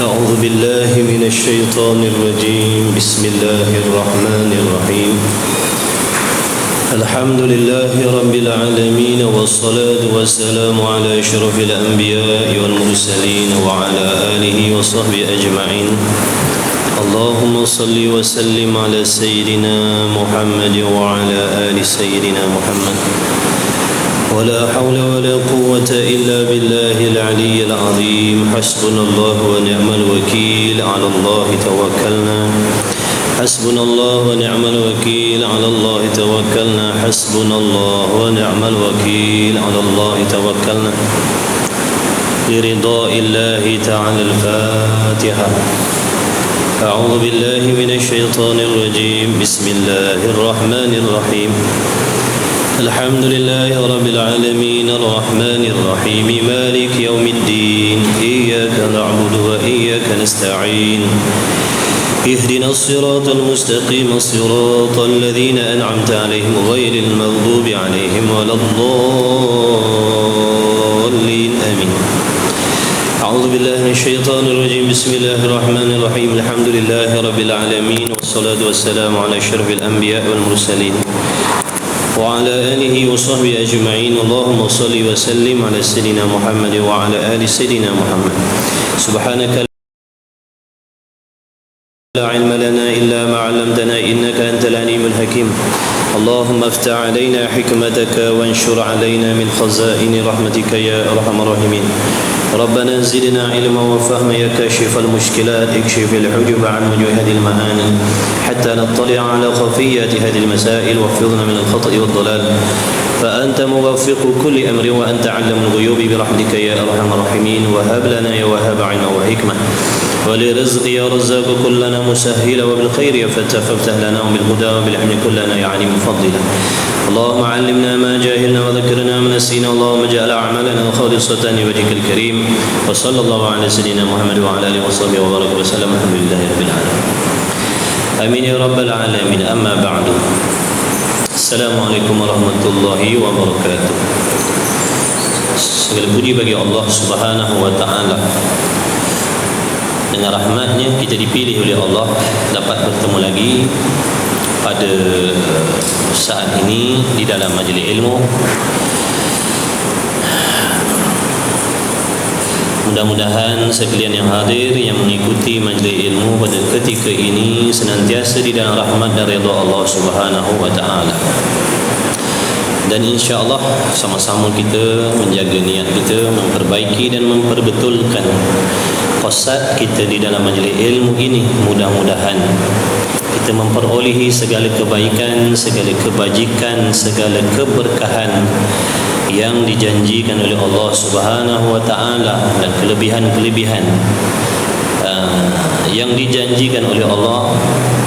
أعوذ بالله من الشيطان الرجيم. بسم الله الرحمن الرحيم. الحمد لله رب العالمين، والصلاة والسلام على أشرف الأنبياء والمرسلين وعلى آله وصحبه أجمعين. اللهم صل وسلم على سيدنا محمد وعلى آل سيدنا محمد. ولا حول ولا قوة إلا بالله العلي العظيم. حسبنا الله ونعم الوكيل، على الله توكلنا. حسبنا الله ونعم الوكيل، على الله توكلنا. حسبنا الله ونعم الوكيل، على الله توكلنا. لرضاء الله تعالى. الفاتحة. أعوذ بالله من الشيطان الرجيم. بسم الله الرحمن الرحيم. الحمد لله رب العالمين، الرحمن الرحيم، مالك يوم الدين. إياك نعبد وإياك نستعين. اهدنا الصراط المستقيم، صراط الذين أنعمت عليهم غير المغضوب عليهم ولا الضالين. آمين. أعوذ بالله من الشيطان الرجيم. بسم الله الرحمن الرحيم. الحمد لله رب العالمين، والصلاة والسلام على أشرف الأنبياء والمرسلين وعلى آله وصحبه أجمعين. اللهم صل وسلم على سيدنا محمد وعلى آل سيدنا محمد. سبحانك لا علم لنا إلا ما علمتنا، إنك أنت العليم الحكيم. اللهم افتح علينا حكمتك وانشر علينا من خزائن رحمتك يا أرحم الراحمين. ربنا زدنا علما وفهما يا كاشف المشكلات. اكشف الحجب عن وجوه هذه المعاني حتى نطلع على خفيات هذه المسائل، واحفظنا من الخطأ والضلال، فأنت موفق كل أمر وأنت علم الغيوب برحمتك يا أرحم الراحمين. وهب لنا يا وهاب علما وحكمة، ولرزق يا رزاق كلنا مسهلا، وبالخير يا فتاح فافتح لنا، وبالهدى وبالعلم كلنا يا عليم فضلا. اللهم علمنا ما جاهلنا وذكرنا ما نسينا. اللهم اجعل أعمالنا خالصة لوجهك الكريم. وصلى الله على سيدنا محمد وعلى آله وصحبه وبارك وسلم. الحمد لله رب العالمين. آمين يا رب العالمين. أما بعد. Assalamualaikum warahmatullahi wabarakatuh. Segala puji bagi Allah Subhanahu wa taala. Dengan rahmatnya kita dipilih oleh Allah dapat bertemu lagi pada saat ini di dalam majlis ilmu. Mudah-mudahan sekalian yang hadir yang mengikuti majlis ilmu pada ketika ini senantiasa di dalam rahmat dan redha Allah Subhanahu wa taala. Dan insya-Allah sama-sama kita menjaga niat kita, memperbaiki dan memperbetulkan qasad kita di dalam majlis ilmu ini. Mudah-mudahan kita memperolehi segala kebaikan, segala kebajikan, segala keberkahan yang dijanjikan oleh Allah Subhanahu wa taala, dan kelebihan-kelebihan yang dijanjikan oleh Allah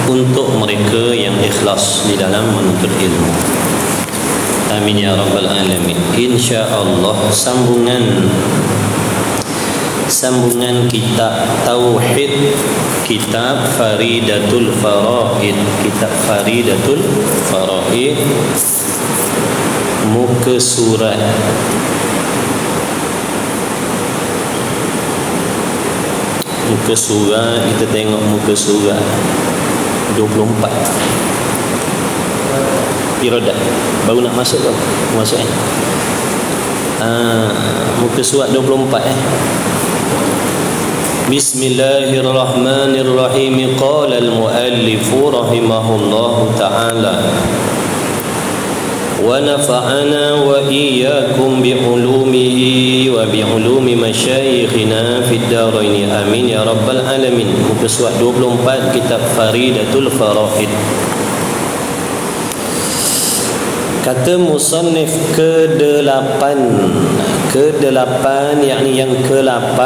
untuk mereka yang ikhlas di dalam menuntut ilmu. Amin ya rabbal alamin. Insya-Allah sambungan kitab tauhid, kitab Faridatul Faraid, kitab Faridatul Faraid, muka surat kita tengok muka surat 24 Piradat. Baru nak masuk ke? Masuk muka surat 24 Bismillahirrahmanirrahim. Qala al-muallif rahimahullahu ta'ala wa nafa'ana wa iyyakum bi ulumihi wa bi ulumi masyayikhina fid darain. Amin ya rabbal alamin. Muka surat 24 kitab Faridatul Faraid. Kata musannif ke-8, yakni yang ke-8.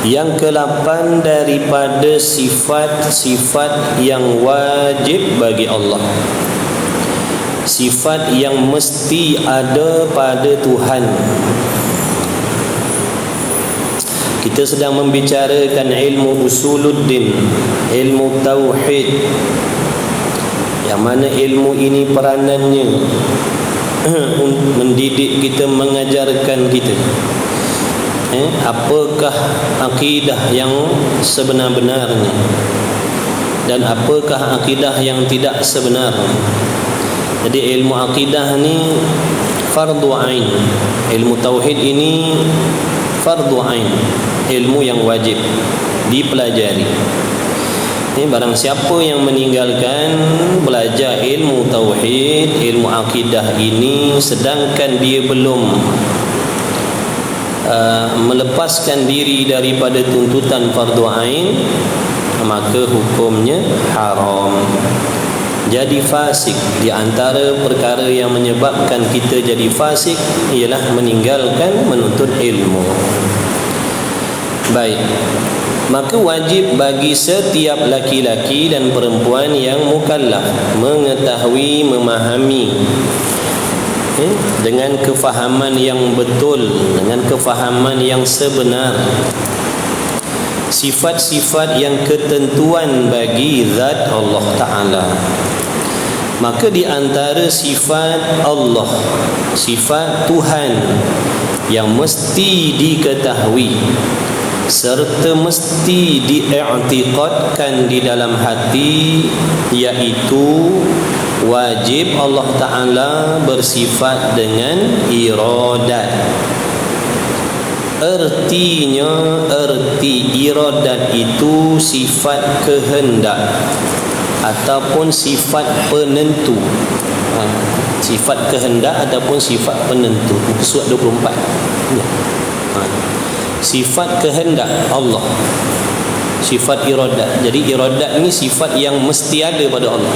Yang ke-8 daripada sifat-sifat yang wajib bagi Allah, sifat yang mesti ada pada Tuhan. Kita sedang membicarakan ilmu usuluddin, ilmu tauhid, yang mana ilmu ini peranannya mendidik kita, mengajarkan kita apakah akidah yang sebenar-benarnya dan apakah akidah yang tidak sebenarnya. Jadi ilmu akidah ni fardu ain, ilmu tauhid ini fardu ain, ilmu yang wajib dipelajari. Barang siapa yang meninggalkan belajar ilmu tauhid, ilmu akidah ini, sedangkan dia belum melepaskan diri daripada tuntutan fardu ain, maka hukumnya haram, jadi fasik. Di antara perkara yang menyebabkan kita jadi fasik ialah meninggalkan menuntut ilmu. Baik, maka wajib bagi setiap laki-laki dan perempuan yang mukallaf mengetahui, memahami dengan kefahaman yang betul, dengan kefahaman yang sebenar, sifat-sifat yang ketentuan bagi zat Allah Ta'ala. Maka di antara sifat Allah, sifat Tuhan yang mesti diketahui serta mesti diiktikadkan di dalam hati, iaitu wajib Allah Ta'ala bersifat dengan iradat. Erti iradat itu sifat kehendak ataupun sifat penentu. Sifat kehendak ataupun sifat penentu. Surat 24. Sifat kehendak Allah, sifat iradat. Jadi iradat ini sifat yang mesti ada pada Allah,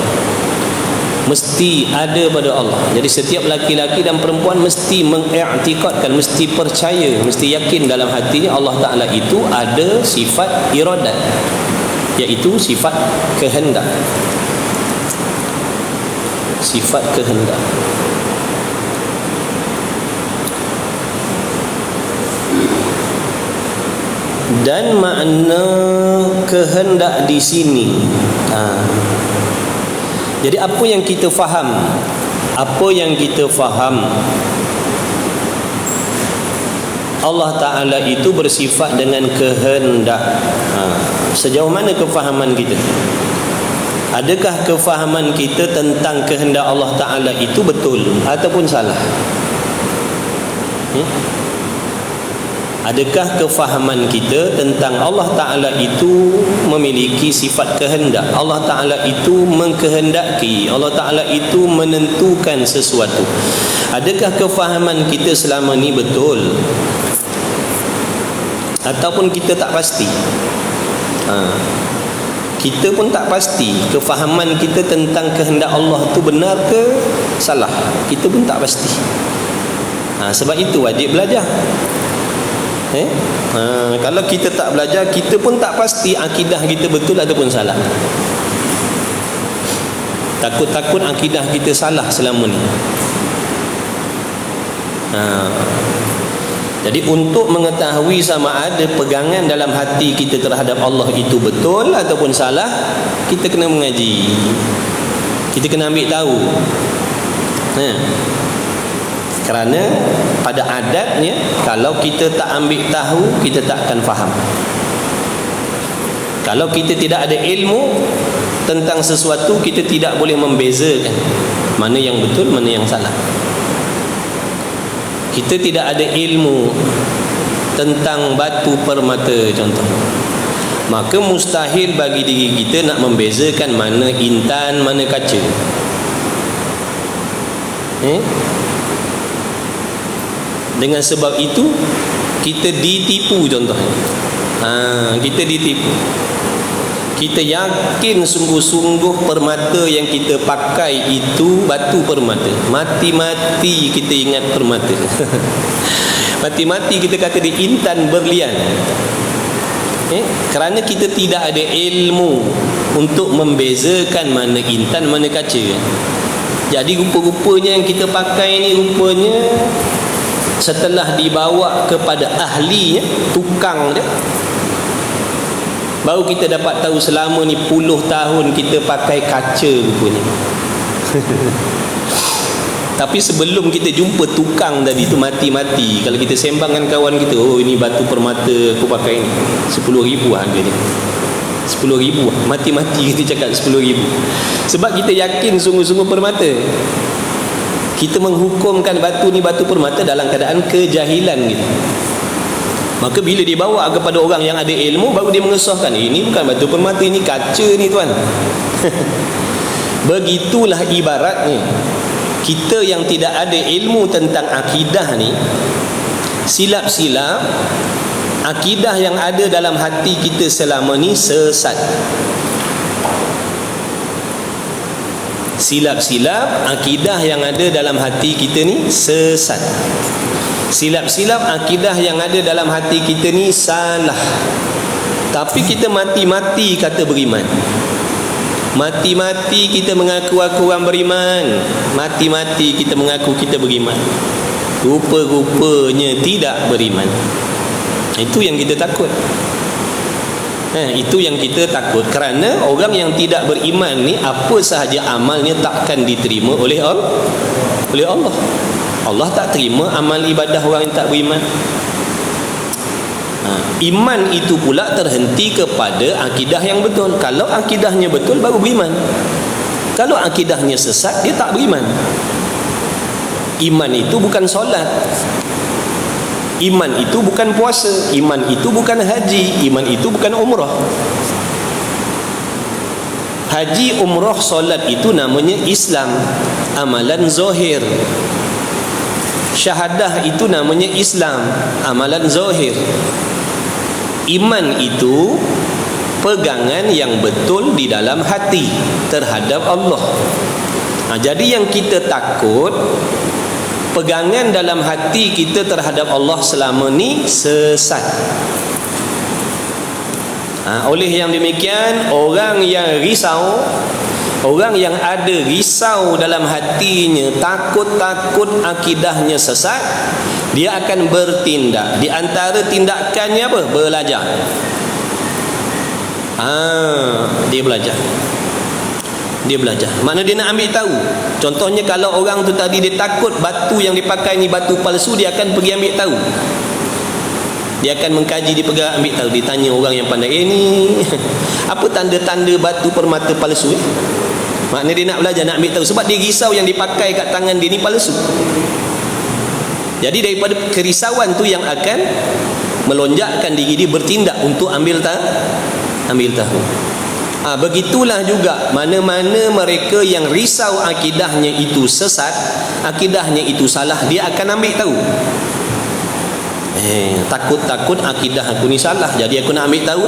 mesti ada pada Allah. Jadi setiap laki-laki dan perempuan mesti mengiktikadkan, mesti percaya, mesti yakin dalam hatinya Allah Ta'ala itu ada sifat iradat, iaitu sifat kehendak. Sifat kehendak. Dan makna kehendak di sini, jadi apa yang kita faham, apa yang kita faham Allah Ta'ala itu bersifat dengan kehendak. Sejauh mana kefahaman kita? Adakah kefahaman kita tentang kehendak Allah Ta'ala itu betul ataupun salah? Adakah kefahaman kita tentang Allah Ta'ala itu memiliki sifat kehendak? Allah Ta'ala itu mengkehendaki, Allah Ta'ala itu menentukan sesuatu. Adakah kefahaman kita selama ni betul? Ataupun kita tak pasti? Kita pun tak pasti kefahaman kita tentang kehendak Allah itu benar ke salah. Kita pun tak pasti. Sebab itu wajib belajar. Kalau kita tak belajar, kita pun tak pasti akidah kita betul ataupun salah. Takut-takut akidah kita salah selama ni. Jadi untuk mengetahui sama ada pegangan dalam hati kita terhadap Allah itu betul ataupun salah, kita kena mengaji, kita kena ambil tahu. Kerana pada adatnya, kalau kita tak ambil tahu, kita tak akan faham. Kalau kita tidak ada ilmu tentang sesuatu, kita tidak boleh membezakan mana yang betul, mana yang salah. Kita tidak ada ilmu tentang batu permata contoh, maka mustahil bagi diri kita nak membezakan mana intan, mana kaca. Dengan sebab itu kita ditipu contohnya. Kita ditipu. Kita yakin sungguh-sungguh permata yang kita pakai itu batu permata. Mati-mati kita ingat permata. Mati-mati kita kata dia intan berlian. Kerana kita tidak ada ilmu untuk membezakan mana intan, mana kaca. Jadi rupa-rupanya yang kita pakai ni rupanya setelah dibawa kepada ahlinya, tukang dia, baru kita dapat tahu selama ni puluh tahun kita pakai kaca rupanya. Tapi sebelum kita jumpa tukang tadi tu mati-mati, kalau kita sembang dengan kawan kita, oh ini batu permata aku pakai ni 10,000 harga dia, 10,000 mati-mati kita cakap 10,000. Sebab kita yakin sungguh-sungguh permata. Kita menghukumkan batu ni batu permata dalam keadaan kejahilan gitu. Maka bila dibawa kepada orang yang ada ilmu, baru dia mengesahkan, ini bukan batu permata, ini kaca ni tuan. Begitulah ibaratnya kita yang tidak ada ilmu tentang akidah ni, silap-silap akidah yang ada dalam hati kita selama ni sesat. Silap-silap akidah yang ada dalam hati kita ni sesat. Silap-silap akidah yang ada dalam hati kita ni salah. Tapi kita mati-mati kata beriman. Mati-mati kita mengaku aku orang beriman. Mati-mati kita mengaku kita beriman. Rupa-rupanya tidak beriman. Itu yang kita takut. Itu yang kita takut. Kerana orang yang tidak beriman ni, apa sahaja amalnya takkan diterima oleh Allah. Allah tak terima amal ibadah orang yang tak beriman. Iman itu pula terhenti kepada akidah yang betul. Kalau akidahnya betul baru beriman. Kalau akidahnya sesat, dia tak beriman. Iman itu bukan solat. Iman itu bukan puasa. Iman itu bukan haji. Iman itu bukan umrah. Haji, umrah, solat itu namanya Islam, amalan zahir. Syahadah itu namanya Islam, amalan zahir. Iman itu pegangan yang betul di dalam hati terhadap Allah. Jadi yang kita takut, pegangan dalam hati kita terhadap Allah selama ni sesat. Oleh yang demikian, orang yang risau, orang yang ada risau dalam hatinya, takut-takut akidahnya sesat, dia akan bertindak. Di antara tindakannya apa? Belajar. Dia belajar. Dia belajar. Makna dia nak ambil tahu. Contohnya kalau orang tu tadi dia takut batu yang dipakai ni batu palsu, dia akan pergi ambil tahu. Dia akan mengkaji, dia pergi ambil tahu. Dia tanya orang yang pandai, ni apa tanda-tanda batu permata palsu? Makna dia nak belajar, nak ambil tahu. Sebab dia risau yang dipakai kat tangan dia ni palsu. Jadi daripada kerisauan tu yang akan melonjakkan diri dia bertindak untuk ambil tahu. Begitulah juga mana-mana mereka yang risau akidahnya itu sesat, akidahnya itu salah, dia akan ambil tahu. Takut-takut akidah aku ni salah, jadi aku nak ambil tahu.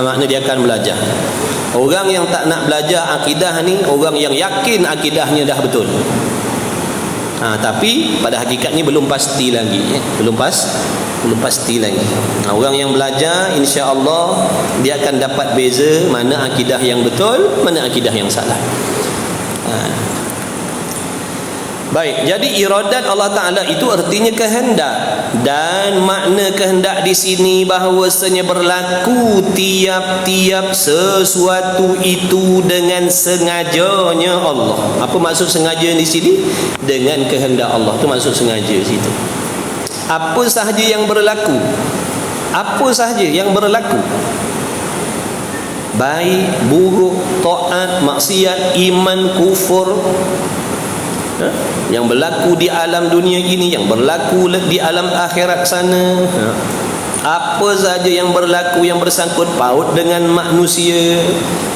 Makna dia akan belajar. Orang yang tak nak belajar akidah ni, orang yang yakin akidahnya dah betul. Tapi pada hakikatnya belum pasti lagi, belum pasti lagi. Orang yang belajar, insya-Allah dia akan dapat beza mana akidah yang betul, mana akidah yang salah. Baik, jadi iradat Allah Ta'ala itu artinya kehendak. Dan makna kehendak di sini bahawasanya berlaku tiap-tiap sesuatu itu dengan sengajanya Allah. Apa maksud sengaja di sini? Dengan kehendak Allah. Itu maksud sengaja situ. Apa sahaja yang berlaku, apa sahaja yang berlaku, baik, buruk, taat, maksiat, iman, kufur, yang berlaku di alam dunia ini, yang berlaku di alam akhirat sana, apa saja yang berlaku yang bersangkut paut dengan manusia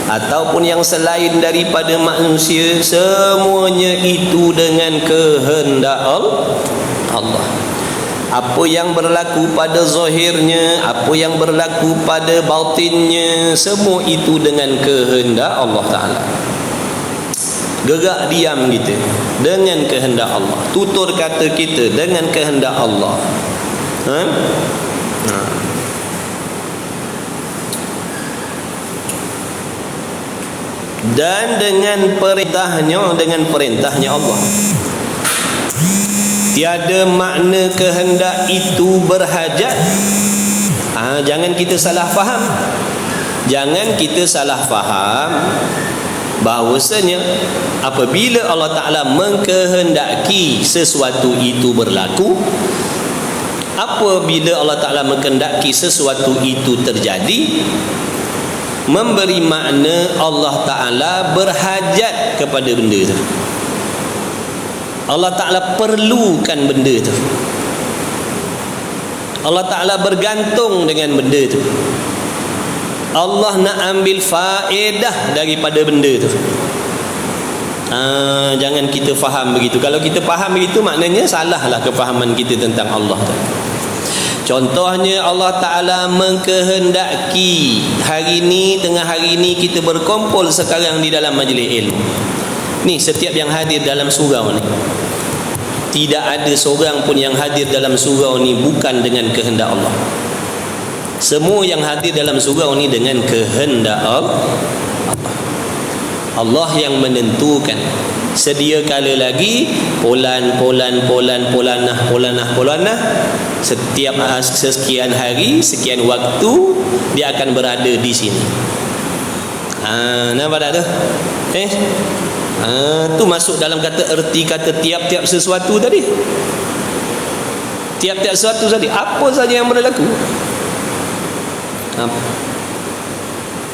ataupun yang selain daripada manusia, semuanya itu dengan kehendak Allah. Apa yang berlaku pada zahirnya, apa yang berlaku pada batinnya, semua itu dengan kehendak Allah Ta'ala. Gerak diam kita dengan kehendak Allah, tutur kata kita dengan kehendak Allah. Dan dengan perintahnya Allah. Tiada makna kehendak itu berhajat. Jangan kita salah faham. Jangan kita salah faham. bahawasanya apabila Allah Ta'ala mengkehendaki sesuatu itu berlaku, apabila Allah Ta'ala mengkehendaki sesuatu itu terjadi, memberi makna Allah Ta'ala berhajat kepada benda itu. Allah Ta'ala perlukan benda itu. Allah Ta'ala bergantung dengan benda itu. Allah nak ambil faedah daripada benda itu. Jangan kita faham begitu. Kalau kita faham begitu, maknanya salahlah kefahaman kita tentang Allah. Contohnya Allah Ta'ala mengkehendaki hari ini, tengah hari ini kita berkumpul sekarang di dalam majlis ilmu ni. Setiap yang hadir dalam surau ni, tidak ada seorang pun yang hadir dalam surau ni bukan dengan kehendak Allah. Semua yang hadir dalam surau ni dengan kehendak Allah. Allah yang menentukan. Sedia kala lagi polanah setiap sekian hari, sekian waktu dia akan berada di sini. Nampak tak tu? Tu masuk dalam erti kata tiap-tiap sesuatu tadi. Tiap-tiap sesuatu tadi, apa saja yang berlaku?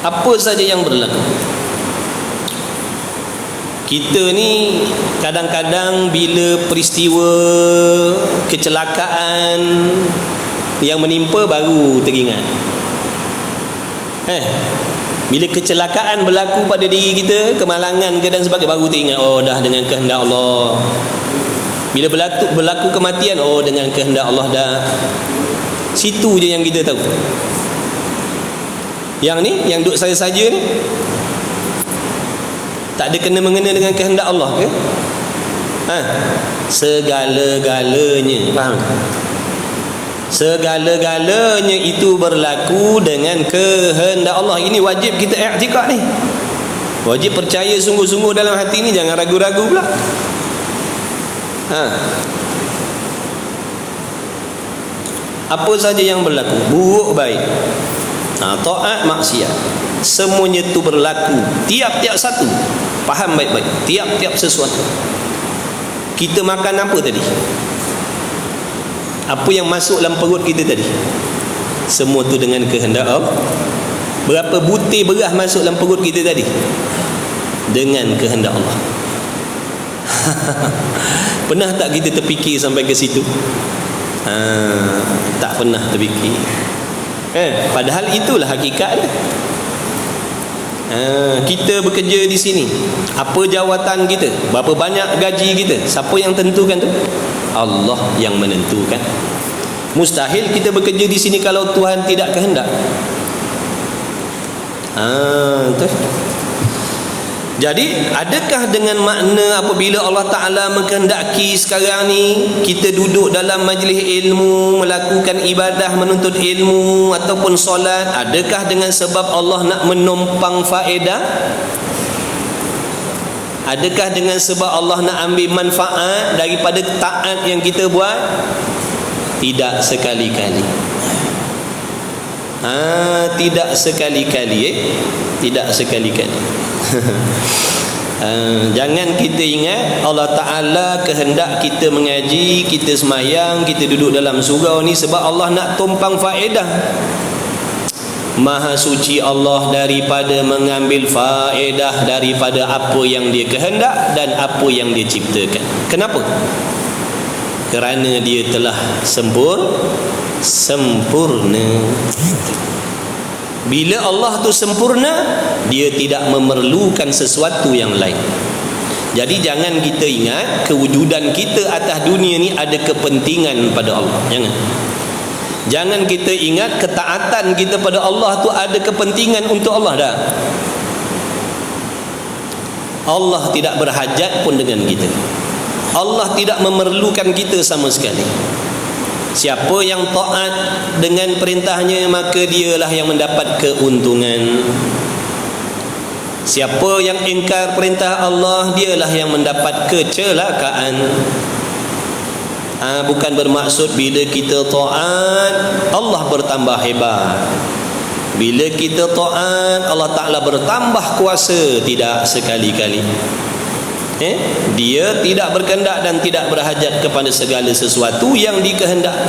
Apa saja yang berlaku? Kita ni kadang-kadang bila peristiwa kecelakaan yang menimpa baru teringat. Bila kecelakaan berlaku pada diri kita, kemalangan ke dan sebagainya, baru teringat, oh dah dengan kehendak Allah. Bila berlaku kematian, oh dengan kehendak Allah dah. Situ je yang kita tahu. Yang ni, yang duduk saja-saja ni, tak ada kena-mengena dengan kehendak Allah ke? Segala-galanya, faham? Segala-galanya itu berlaku dengan kehendak Allah. Ini wajib kita i'tikad ni. Wajib percaya sungguh-sungguh dalam hati ni, jangan ragu-ragu pula. Apa saja yang berlaku, buruk baik, taat maksiat, semuanya itu berlaku, tiap-tiap satu. Faham baik-baik, tiap-tiap sesuatu. Kita makan apa tadi? Apa yang masuk dalam perut kita tadi? Semua tu dengan kehendak Allah. Berapa butir beras masuk dalam perut kita tadi? Dengan kehendak Allah. Pernah tak kita terfikir sampai ke situ? Tak pernah terfikir. Padahal itulah hakikatnya. Kita bekerja di sini, apa jawatan kita, berapa banyak gaji kita, siapa yang tentukan tu? Allah yang menentukan. Mustahil kita bekerja di sini kalau Tuhan tidak kehendak. Jadi adakah dengan makna apabila Allah Ta'ala mengkehendaki sekarang ni kita duduk dalam majlis ilmu, melakukan ibadah, menuntut ilmu ataupun solat, adakah dengan sebab Allah nak menumpang faedah? Adakah dengan sebab Allah nak ambil manfaat daripada taat yang kita buat? Tidak sekali-kali. Tidak sekali-kali. Tidak sekali-kali. Jangan kita ingat Allah Ta'ala kehendak kita mengaji, kita semayang, kita duduk dalam surau ni sebab Allah nak tumpang faedah. Maha suci Allah daripada mengambil faedah daripada apa yang dia kehendak dan apa yang dia ciptakan. Kenapa? Kerana dia telah sempurna. Bila Allah tu sempurna, dia tidak memerlukan sesuatu yang lain. Jadi jangan kita ingat kewujudan kita atas dunia ni ada kepentingan pada Allah. Jangan kita ingat ketaatan kita pada Allah tu ada kepentingan untuk Allah dah. Allah tidak berhajat pun dengan kita. Allah tidak memerlukan kita sama sekali. Siapa yang taat dengan perintahnya, maka dialah yang mendapat keuntungan. Siapa yang ingkar perintah Allah, dialah yang mendapat kecelakaan. Bukan bermaksud bila kita taat Allah bertambah hebat. Bila kita taat, Allah Ta'ala bertambah kuasa. Tidak sekali-kali. Dia tidak berkehendak dan tidak berhajat kepada segala sesuatu yang dikehendaki.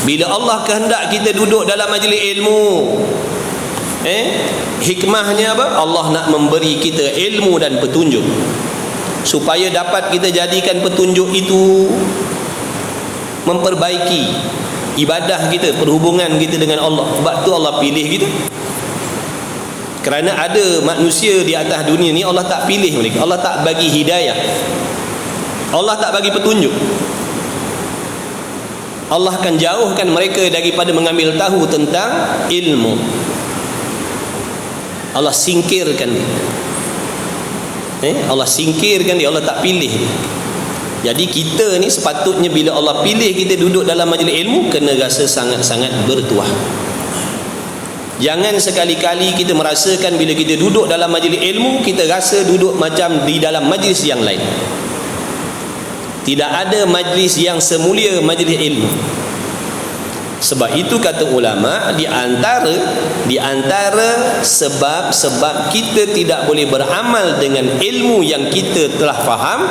Bila Allah kehendak kita duduk dalam majlis ilmu, hikmahnya apa? Allah nak memberi kita ilmu dan petunjuk, supaya dapat kita jadikan petunjuk itu memperbaiki ibadah kita, perhubungan kita dengan Allah. Sebab tu Allah pilih kita. Kerana ada manusia di atas dunia ni Allah tak pilih mereka, Allah tak bagi hidayah, Allah tak bagi petunjuk. Allah akan jauhkan mereka daripada mengambil tahu tentang ilmu. Allah singkirkan dia. Allah singkirkan dia, Allah tak pilih. Jadi kita ni sepatutnya bila Allah pilih kita duduk dalam majlis ilmu, kena rasa sangat-sangat bertuah. Jangan sekali-kali kita merasakan bila kita duduk dalam majlis ilmu, kita rasa duduk macam di dalam majlis yang lain. Tidak ada majlis yang semulia majlis ilmu. Sebab itu kata ulama, di antara sebab-sebab kita tidak boleh beramal dengan ilmu yang kita telah faham,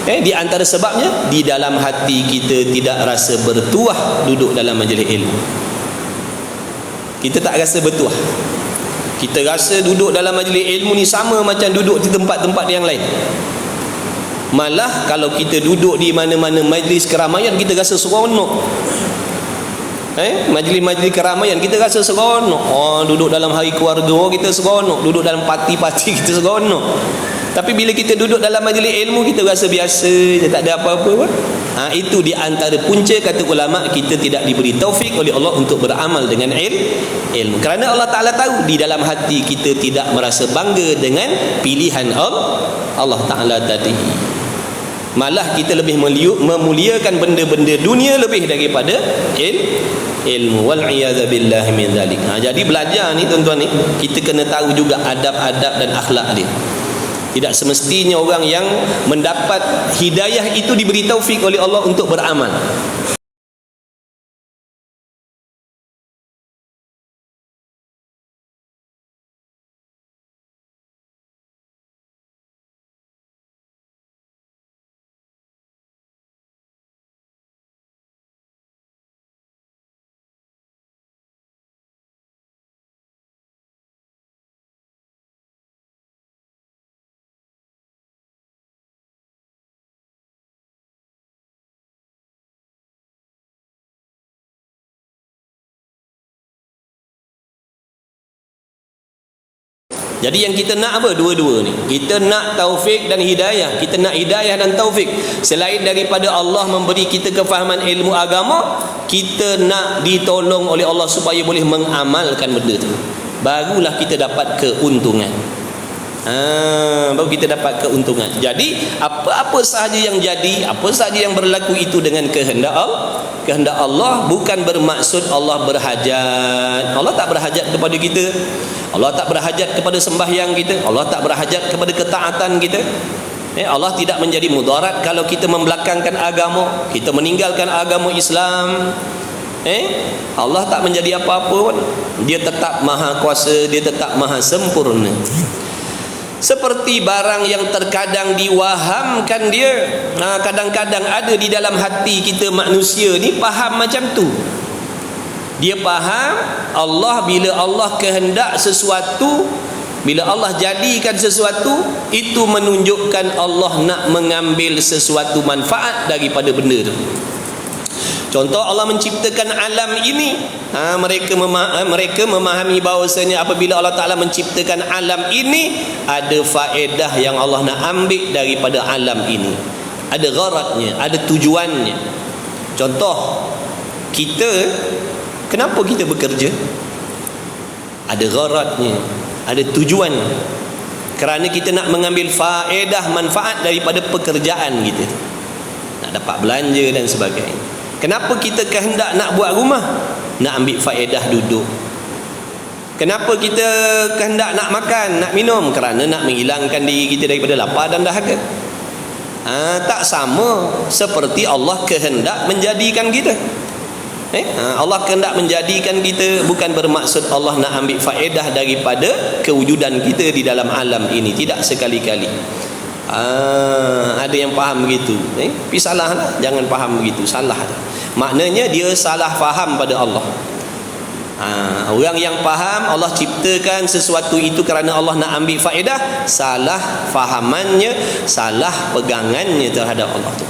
di antara sebabnya, di dalam hati kita tidak rasa bertuah duduk dalam majlis ilmu. Kita tak rasa bertuah. Kita rasa duduk dalam majlis ilmu ni sama macam duduk di tempat-tempat yang lain. Malah kalau kita duduk di mana-mana majlis keramaian, kita rasa seronok. Majlis-majlis keramaian kita rasa seronok. Duduk dalam hari keluarga kita seronok, duduk dalam parti-parti kita seronok. Tapi bila kita duduk dalam majlis ilmu, kita rasa biasa je, tak ada apa-apa pun. Itu di antara punca kata ulama, kita tidak diberi taufik oleh Allah untuk beramal dengan ilmu. Kerana Allah Ta'ala tahu di dalam hati kita tidak merasa bangga dengan pilihan Allah Ta'ala tadi. Malah kita lebih memuliakan benda-benda dunia lebih daripada ilmu. Wal'iyadha billahi min dhalik. Jadi belajar ni tuan-tuan ni, kita kena tahu juga adab-adab dan akhlak dia. Tidak semestinya orang yang mendapat hidayah itu diberi taufik oleh Allah untuk beramal. Jadi yang kita nak apa? Dua-dua ni. Kita nak taufik dan hidayah. Kita nak hidayah dan taufik. Selain daripada Allah memberi kita kefahaman ilmu agama, kita nak ditolong oleh Allah supaya boleh mengamalkan benda tu. Barulah kita dapat keuntungan. Baru kita dapat keuntungan. Jadi apa-apa sahaja yang jadi, apa sahaja yang berlaku itu dengan kehendak Allah. Kehendak Allah, bukan bermaksud Allah berhajat. Allah tak berhajat kepada kita. Allah tak berhajat kepada sembahyang kita. Allah tak berhajat kepada ketaatan kita. Allah tidak menjadi mudarat kalau kita membelakangkan agama, kita meninggalkan agama Islam. Allah tak menjadi apa-apa pun. Dia tetap maha kuasa, dia tetap maha sempurna. Seperti barang yang terkadang diwahamkan dia, kadang-kadang ada di dalam hati kita manusia ni faham macam tu. Dia faham Allah, bila Allah kehendak sesuatu, bila Allah jadikan sesuatu, itu menunjukkan Allah nak mengambil sesuatu manfaat daripada benda tu. Contoh, Allah menciptakan alam ini, mereka memahami bahawasanya apabila Allah Ta'ala menciptakan alam ini, ada faedah yang Allah nak ambil daripada alam ini. Ada gharadnya, ada tujuannya. Contoh, kenapa kita bekerja? Ada gharadnya, ada tujuan. Kerana kita nak mengambil faedah, manfaat daripada pekerjaan kita. Nak dapat belanja dan sebagainya. Kenapa kita kehendak nak buat rumah? Nak ambil faedah duduk. Kenapa kita kehendak nak makan, nak minum? Kerana nak menghilangkan diri kita daripada lapar dan dahaga. Tak sama seperti Allah kehendak menjadikan kita. Allah kehendak menjadikan kita, bukan bermaksud Allah nak ambil faedah daripada kewujudan kita di dalam alam ini, tidak sekali-kali. Ada yang faham begitu, tapi salah lah, jangan faham begitu, salah. Maknanya dia salah faham pada Allah. Orang yang faham Allah ciptakan sesuatu itu kerana Allah nak ambil faedah, salah fahamannya, salah pegangannya terhadap Allah tu.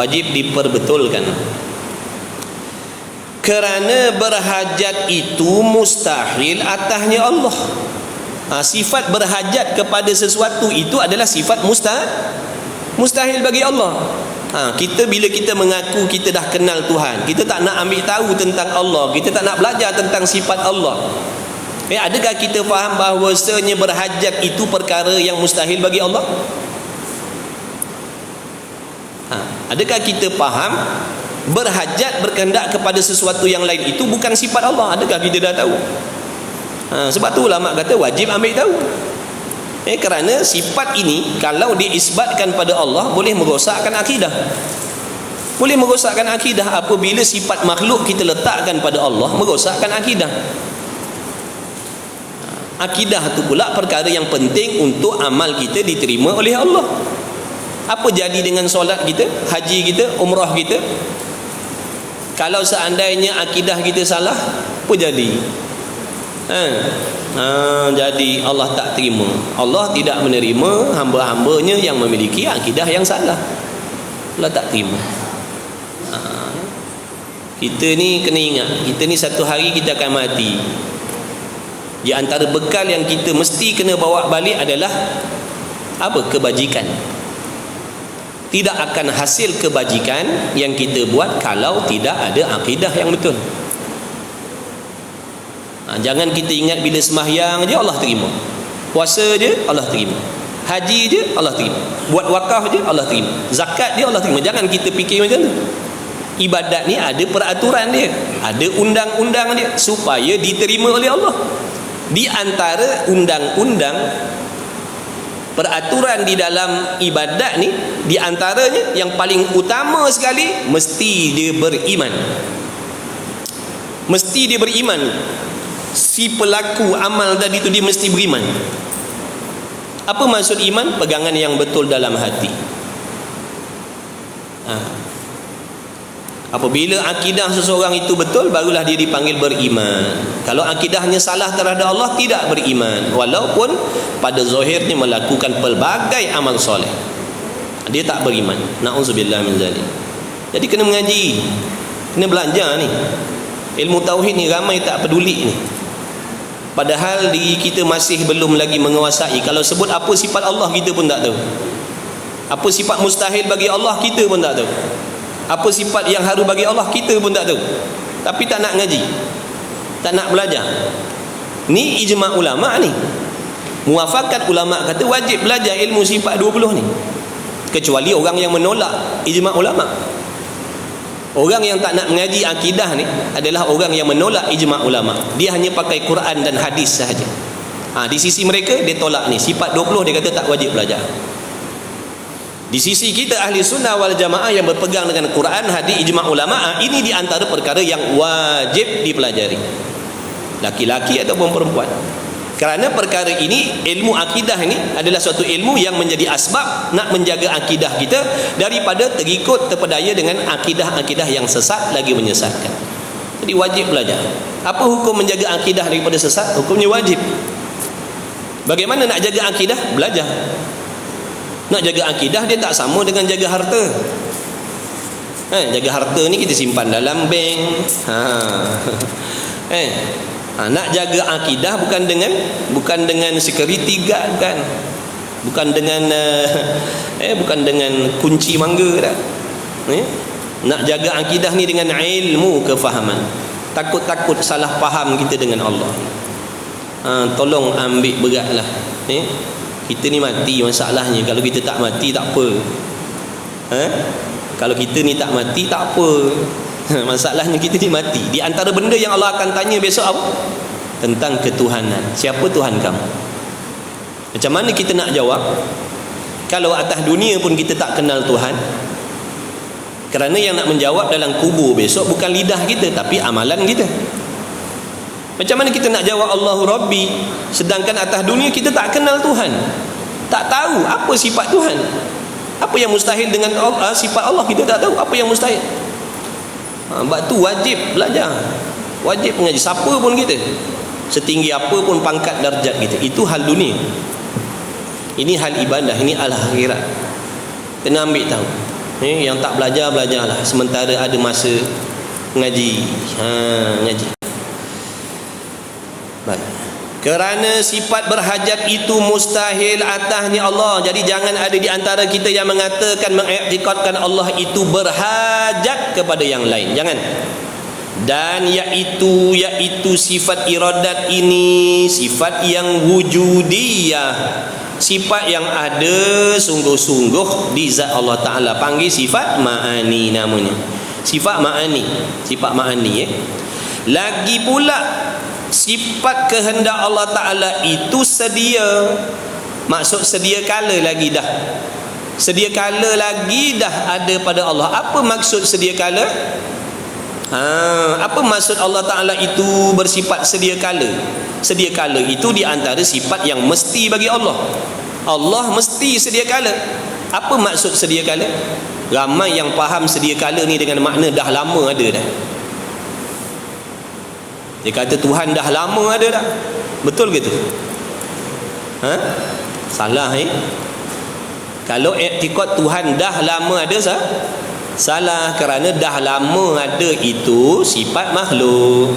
Wajib diperbetulkan. Kerana berhajat itu mustahil atasnya Allah. Sifat berhajat kepada sesuatu itu adalah sifat mustahil bagi Allah. Kita bila kita mengaku kita dah kenal Tuhan, kita tak nak ambil tahu tentang Allah, kita tak nak belajar tentang sifat Allah. Adakah kita faham bahawasanya berhajat itu perkara yang mustahil bagi Allah? Adakah kita faham berhajat, berkehendak kepada sesuatu yang lain itu bukan sifat Allah? Adakah kita dah tahu? Sebab tu ulama kata wajib ambil tahu. Kerana sifat ini kalau diisbatkan pada Allah boleh merosakkan akidah. Boleh merosakkan akidah. Apabila sifat makhluk kita letakkan pada Allah, merosakkan akidah. Akidah tu pula perkara yang penting untuk amal kita diterima oleh Allah. Apa jadi dengan solat kita, haji kita, umrah kita? Kalau seandainya akidah kita salah, apa jadi? Jadi Allah tak terima. Allah tidak menerima hamba-hambanya yang memiliki akidah yang salah. Allah tak terima. Kita ni kena ingat, kita ni satu hari kita akan mati. Di antara bekal yang kita mesti kena bawa balik adalah apa? Kebajikan. Tidak akan hasil kebajikan yang kita buat kalau tidak ada akidah yang betul. Jangan kita ingat bila sembahyang je Allah terima, puasa je Allah terima, haji je Allah terima, buat wakaf je Allah terima, zakat je Allah terima. Jangan kita fikir macam tu. Ibadat ni ada peraturan dia, ada undang-undang dia supaya diterima oleh Allah. Di antara undang-undang peraturan di dalam ibadat ni, di antaranya yang paling utama sekali, mesti dia beriman. Mesti dia beriman. Si pelaku amal tadi tu dia mesti beriman. Apa maksud iman? Pegangan yang betul dalam hati. Apabila akidah seseorang itu betul, barulah dia dipanggil beriman. Kalau akidahnya salah terhadap Allah, tidak beriman, walaupun pada zahirnya melakukan pelbagai amal soleh, dia tak beriman. Na'udzubillah min zalik. Jadi kena mengaji, kena belajar ni. Ilmu tauhid ni ramai tak peduli ni. Padahal diri kita masih belum lagi menguasai. Kalau sebut apa sifat Allah, kita pun tak tahu. Apa sifat mustahil bagi Allah, kita pun tak tahu. Apa sifat yang haru bagi Allah, kita pun tak tahu. Tapi tak nak ngaji, tak nak belajar. Ni ijma' ulama' ni. Muafakat ulama' kata wajib belajar ilmu sifat 20 ni. Kecuali orang yang menolak ijma' ulama'. Orang yang tak nak mengaji akidah ni adalah orang yang menolak ijma' ulama'. Dia hanya pakai Quran dan hadis sahaja. Di sisi mereka dia tolak ni. Sifat 20 dia kata tak wajib belajar. Di sisi kita ahli sunnah wal jamaah yang berpegang dengan Quran, hadis, ijma' ulama', ini di antara perkara yang wajib dipelajari, laki-laki ataupun perempuan. Kerana perkara ini, ilmu akidah ini adalah suatu ilmu yang menjadi asbab nak menjaga akidah kita daripada terikut terpedaya dengan akidah-akidah yang sesat lagi menyesatkan. Jadi wajib belajar. Apa hukum menjaga akidah daripada sesat? Hukumnya wajib. Bagaimana nak jaga akidah? Belajar. Nak jaga akidah dia tak sama dengan jaga harta. Jaga harta ni kita simpan dalam bank. Nak jaga akidah bukan dengan security guard, bukan dengan kunci mangga dah. Nak jaga akidah ni dengan ilmu, kefahaman. Takut salah faham kita dengan Allah. Tolong ambil beratlah. Kita ni mati masalahnya. Kalau kita tak mati tak apa. Kalau kita ni tak mati tak apa. Masalahnya kita ni mati. Di antara benda yang Allah akan tanya besok apa? Tentang ketuhanan. Siapa Tuhan kamu? Macam mana kita nak jawab? Kalau atas dunia pun kita tak kenal Tuhan, Kerana yang nak menjawab dalam kubur besok bukan lidah kita, tapi amalan kita. Macam mana kita nak jawab Allahu Rabbi, sedangkan atas dunia kita tak kenal Tuhan, tak tahu apa sifat Tuhan, apa yang mustahil dengan sifat Allah kita tak tahu, apa yang mustahil. Sebab tu wajib belajar, wajib mengaji. Siapa pun kita, setinggi apa pun pangkat darjat kita, itu hal dunia. Ini hal ibadah, ini hal akhirat. Kena ambil tahu. Yang tak belajar, belajarlah sementara ada masa ngaji. Ngaji. Baik. Kerana sifat berhajat itu mustahil atasnya Allah. Jadi jangan ada di antara kita yang mengatakan, mengiktikadkan Allah itu berhajat kepada yang lain. Jangan. Dan iaitu sifat iradat ini sifat yang wujudiyah, sifat yang ada sungguh-sungguh di zat Allah Ta'ala. Panggil sifat ma'ani namanya. Sifat ma'ani. Sifat ma'ani Lagi pula sifat kehendak Allah Ta'ala itu sedia. Maksud sedia kala lagi dah. Sedia kala lagi dah ada pada Allah. Apa maksud sedia kala? Apa maksud Allah Ta'ala itu bersifat sedia kala? Sedia kala itu di antara sifat yang mesti bagi Allah. Allah mesti sedia kala. Apa maksud sedia kala? Ramai yang faham sedia kala ni dengan makna dah lama ada dah. Dia kata Tuhan dah lama ada dah. Betul ke tu? Salah Kalau iktikad Tuhan dah lama ada salah, kerana dah lama ada itu sifat makhluk.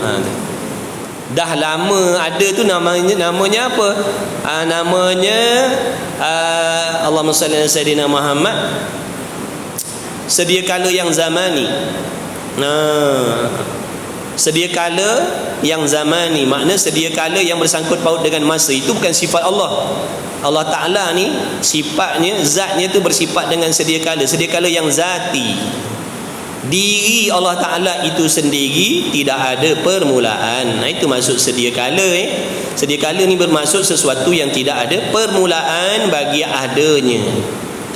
Dah lama ada tu namanya apa? Namanya Allahumma salli ala sayyidina Muhammad, sedia kala yang zamani. Sedia kala yang zamani, makna sedia kala yang bersangkut paut dengan masa. Itu bukan sifat Allah. Allah Ta'ala ni sifatnya, zatnya tu bersifat dengan sedia kala. Sedia kala yang zati. Diri Allah Ta'ala itu sendiri tidak ada permulaan. Itu maksud sedia kala. Sedia kala ni bermaksud sesuatu yang tidak ada permulaan bagi adanya.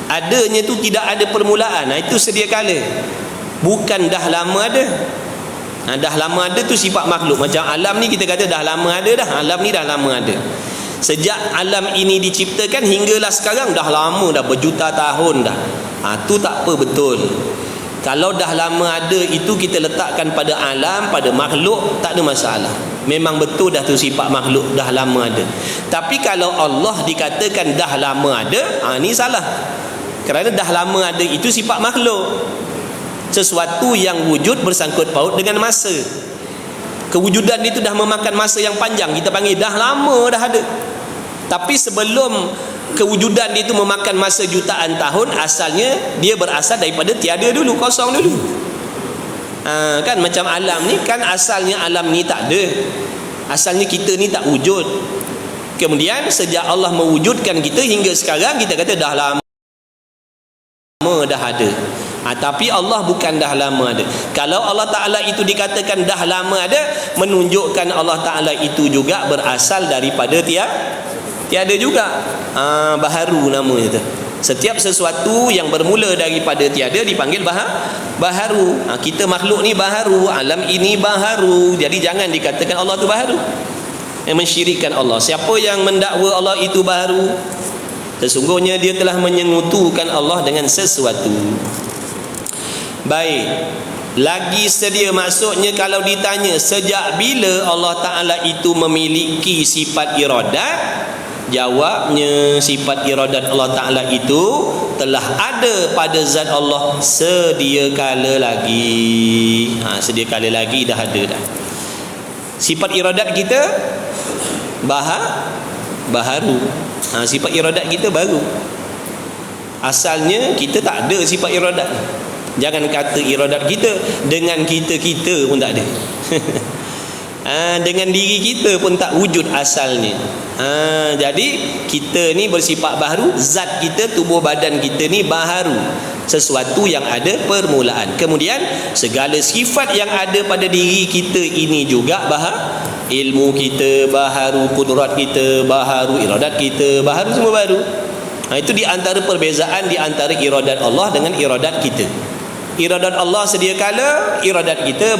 Adanya tu tidak ada permulaan. Itu sedia kala. Bukan dah lama ada. Dah lama ada tu sifat makhluk. Macam alam ni kita kata dah lama ada dah. Alam ni dah lama ada. Sejak alam ini diciptakan hinggalah sekarang dah lama dah, berjuta tahun dah. Tu tak apa, betul. Kalau dah lama ada itu kita letakkan pada alam, pada makhluk, tak ada masalah. Memang betul dah tu sifat makhluk dah lama ada. Tapi kalau Allah dikatakan dah lama ada, ni salah. Kerana dah lama ada itu sifat makhluk. Sesuatu yang wujud bersangkut paut dengan masa. Kewujudan itu dah memakan masa yang panjang, kita panggil dah lama dah ada. Tapi sebelum kewujudan itu memakan masa jutaan tahun, asalnya dia berasal daripada tiada dulu, kosong dulu. Kan macam alam ni kan, asalnya alam ni tak ada. Asalnya kita ni tak wujud. Kemudian sejak Allah mewujudkan kita hingga sekarang, kita kata dah lama dah ada. Tapi Allah bukan dah lama ada. Kalau Allah Ta'ala itu dikatakan dah lama ada, menunjukkan Allah Ta'ala itu juga berasal daripada tiada juga. Baharu namanya tu. Setiap sesuatu yang bermula daripada tiada dipanggil baharu. Kita makhluk ni baharu, alam ini baharu. Jadi jangan dikatakan Allah tu baharu. Yang mensyirikkan Allah. Siapa yang mendakwa Allah itu baharu, sesungguhnya dia telah menyengutukan Allah dengan sesuatu. Baik. Lagi sedia, maksudnya kalau ditanya sejak bila Allah Ta'ala itu memiliki sifat iradat, jawabnya sifat iradat Allah Ta'ala itu telah ada pada zat Allah sedia kala lagi. Sedia kala lagi dah ada dah. Sifat iradat kita baharu. Sifat iradat kita baru. Asalnya kita tak ada sifat iradat. Jangan kata iradat kita, dengan kita pun tak ada. Dengan diri kita pun tak wujud asalnya. Jadi kita ni bersifat baharu. Zat kita, tubuh badan kita ni baharu, sesuatu yang ada permulaan. Kemudian segala sifat yang ada pada diri kita ini juga ilmu kita baharu, kudrat kita baharu, iradat kita baharu, semua baru. Itu di antara perbezaan di antara iradat Allah dengan iradat kita. Iradat Allah sedia kala, iradat kita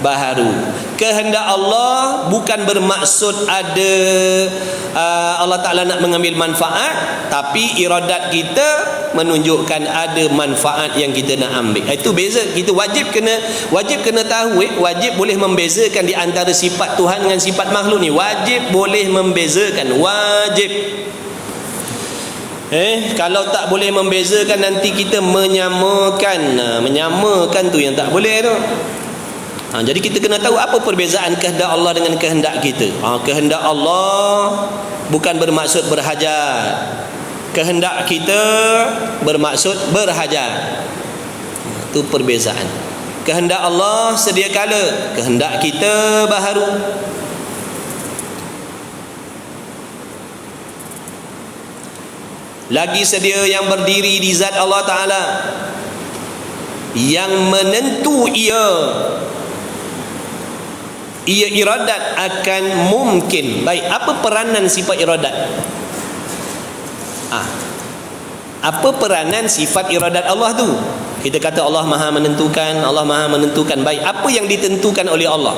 baharu. Kehendak Allah bukan bermaksud ada Allah Ta'ala nak mengambil manfaat, tapi iradat kita menunjukkan ada manfaat yang kita nak ambil. Itu beza. Kita wajib kena tahu, wajib boleh membezakan di antara sifat Tuhan dengan sifat makhluk ni. Wajib boleh membezakan, wajib. Kalau tak boleh membezakan, nanti kita menyamakan tu yang tak boleh tu. Jadi kita kena tahu apa perbezaan kehendak Allah dengan kehendak kita. Kehendak Allah bukan bermaksud berhajat, kehendak kita bermaksud berhajat. Itu perbezaan. Kehendak Allah sedia kala, kehendak kita baharu. Lagi sedia yang berdiri di zat Allah Ta'ala, yang menentu ia iradat akan mungkin. Baik, apa peranan sifat iradat? Apa peranan sifat iradat Allah tu? Kita kata Allah Maha menentukan, Allah Maha menentukan. Baik, apa yang ditentukan oleh Allah?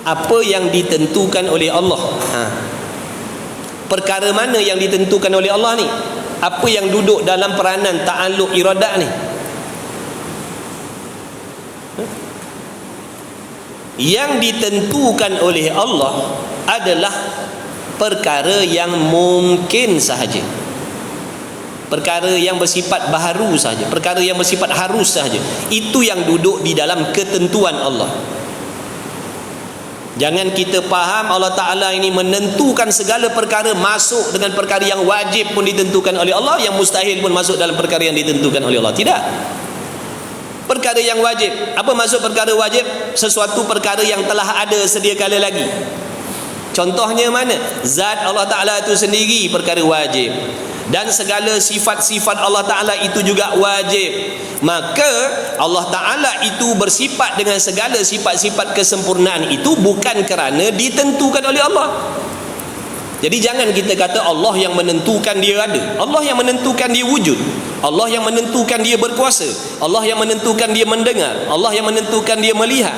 Apa yang ditentukan oleh Allah? Perkara mana yang ditentukan oleh Allah ni? Apa yang duduk dalam peranan ta'alluq iradat ni? Yang ditentukan oleh Allah adalah perkara yang mungkin sahaja, perkara yang bersifat baharu sahaja, perkara yang bersifat harus sahaja. Itu yang duduk di dalam ketentuan Allah. Jangan kita faham Allah Ta'ala ini menentukan segala perkara, masuk dengan perkara yang wajib pun ditentukan oleh Allah, yang mustahil pun masuk dalam perkara yang ditentukan oleh Allah. Tidak. Perkara yang wajib. Apa maksud perkara wajib? Sesuatu perkara yang telah ada sedia kala lagi. Contohnya mana? Zat Allah Ta'ala itu sendiri perkara wajib, dan segala sifat-sifat Allah Ta'ala itu juga wajib. Maka Allah Ta'ala itu bersifat dengan segala sifat-sifat kesempurnaan itu bukan kerana ditentukan oleh Allah. Jadi jangan kita kata Allah yang menentukan dia ada, Allah yang menentukan dia wujud, Allah yang menentukan dia berkuasa, Allah yang menentukan dia mendengar, Allah yang menentukan dia melihat.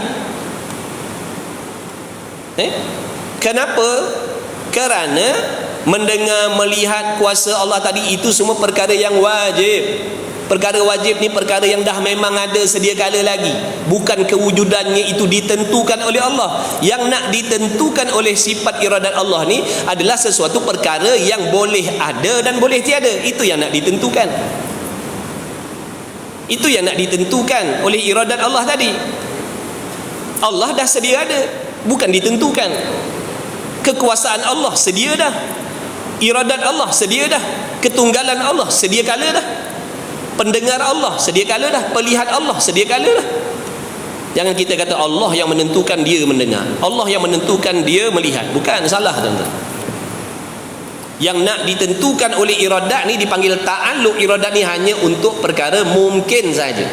Kenapa? Kerana mendengar, melihat, kuasa Allah tadi itu semua perkara yang wajib. Perkara wajib ni perkara yang dah memang ada sedia kala lagi, bukan kewujudannya itu ditentukan oleh Allah. Yang nak ditentukan oleh sifat iradat Allah ni adalah sesuatu perkara yang boleh ada dan boleh tiada. Itu yang nak ditentukan. Itu yang nak ditentukan oleh iradat Allah tadi. Allah dah sedia ada, bukan ditentukan. Kekuasaan Allah sedia dah, iradat Allah sedia dah, ketunggalan Allah sedia kala dah, pendengar Allah sedia kala dah, pelihat Allah sedia kala dah. Jangan kita kata Allah yang menentukan dia mendengar, Allah yang menentukan dia melihat. Bukan, salah tuan-tuan. Yang nak ditentukan oleh iradat ni dipanggil ta'alluq iradat ni hanya untuk perkara mungkin saja,